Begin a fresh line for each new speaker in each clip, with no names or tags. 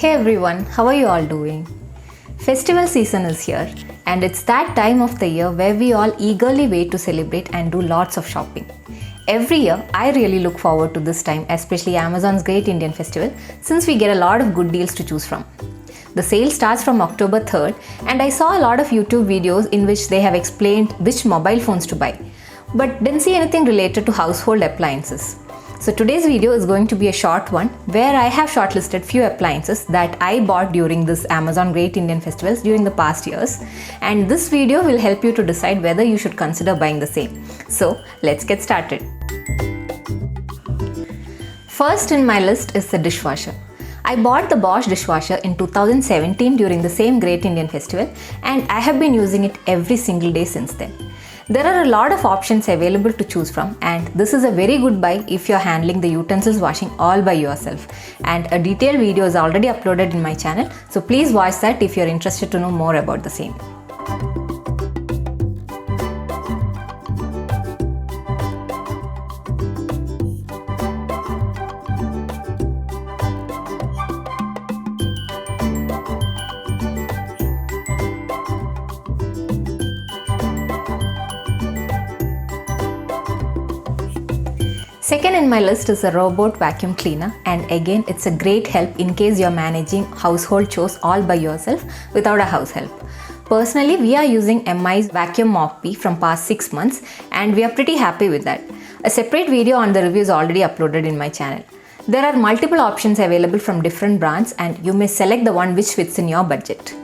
Hey everyone, how are you all doing? Festival season is here and it's that time of the year where we all eagerly wait to celebrate and do lots of shopping. Every year, I really look forward to this time, especially Amazon's Great Indian Festival, since we get a lot of good deals to choose from. The sale starts from October 3rd and I saw a lot of YouTube videos in which they have explained which mobile phones to buy, but didn't see anything related to household appliances. So today's video is going to be a short one where I have shortlisted few appliances that I bought during this Amazon Great Indian Festivals during the past years, and this video will help you to decide whether you should consider buying the same. So let's get started. First in my list is the dishwasher. I bought the Bosch Dishwasher in 2017 during the same Great Indian Festival and I have been using it every single day since then. There are a lot of options available to choose from and this is a very good buy if you're handling the utensils washing all by yourself, and a detailed video is already uploaded in my channel, so please watch that if you're interested to know more about the same. Second in my list is a robot vacuum cleaner, and again it's a great help in case you're managing household chores all by yourself without a house help. Personally, we are using MI's vacuum mop from past 6 months and we are pretty happy with that. A separate video on the review is already uploaded in my channel. There are multiple options available from different brands and you may select the one which fits in your budget.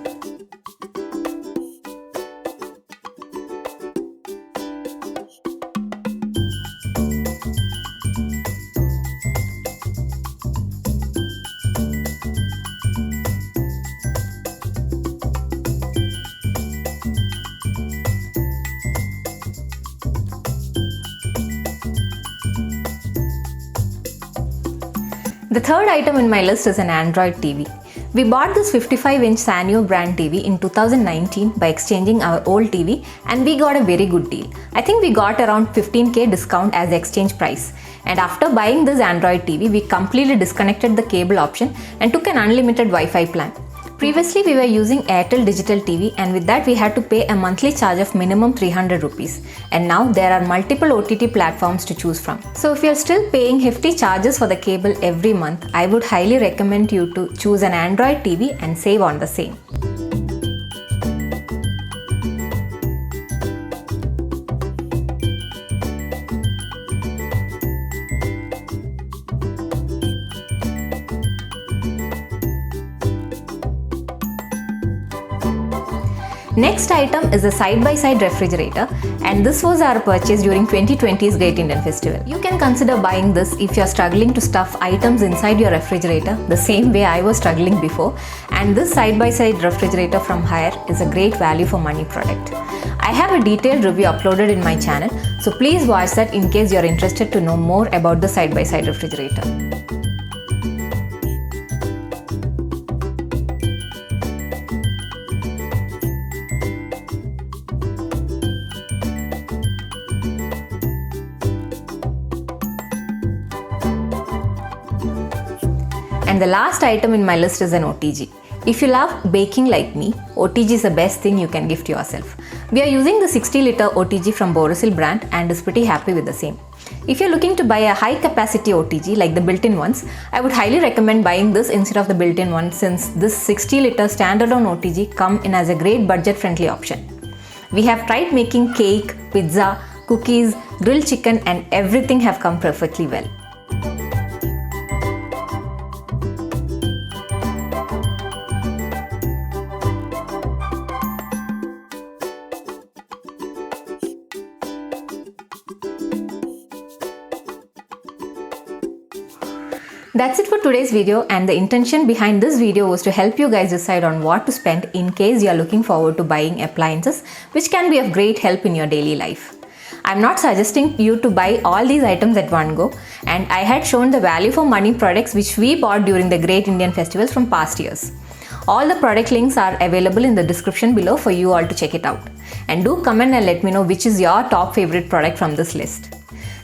The third item in my list is an Android TV. We bought this 55-inch Sanyo brand TV in 2019 by exchanging our old TV and we got a very good deal. I think we got around 15k discount as exchange price. And after buying this Android TV, we completely disconnected the cable option and took an unlimited Wi-Fi plan. Previously, we were using Airtel Digital TV and with that we had to pay a monthly charge of minimum 300 rupees. And now there are multiple OTT platforms to choose from. So if you're still paying hefty charges for the cable every month, I would highly recommend you to choose an Android TV and save on the same. Next item is a SidebySide Refrigerator, and this was our purchase during 2020's Great Indian Festival. You can consider buying this if you're struggling to stuff items inside your refrigerator the same way I was struggling before, and this SidebySide Refrigerator from Haier is a great value for money product. I have a detailed review uploaded in my channel, so please watch that in case you're interested to know more about the SidebySide Refrigerator. And the last item in my list is an OTG. If you love baking like me, OTG is the best thing you can gift yourself. We are using the 60-liter OTG from Borosil brand and is pretty happy with the same. If you're looking to buy a high capacity OTG like the built-in ones, I would highly recommend buying this instead of the built-in one, since this 60-liter standalone OTG come in as a great budget-friendly option. We have tried making cake, pizza, cookies, grilled chicken, and everything have come perfectly well. That's it for today's video, and the intention behind this video was to help you guys decide on what to spend in case you are looking forward to buying appliances which can be of great help in your daily life. I'm not suggesting you to buy all these items at one go, and I had shown the value for money products which we bought during the Great Indian Festivals from past years. All the product links are available in the description below for you all to check it out. And do comment and let me know which is your top favorite product from this list.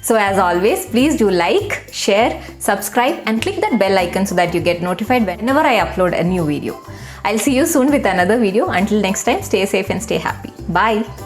So as always, please do like, share, subscribe and click that bell icon so that you get notified whenever I upload a new video. I'll see you soon with another video. Until next time, stay safe and stay happy. Bye.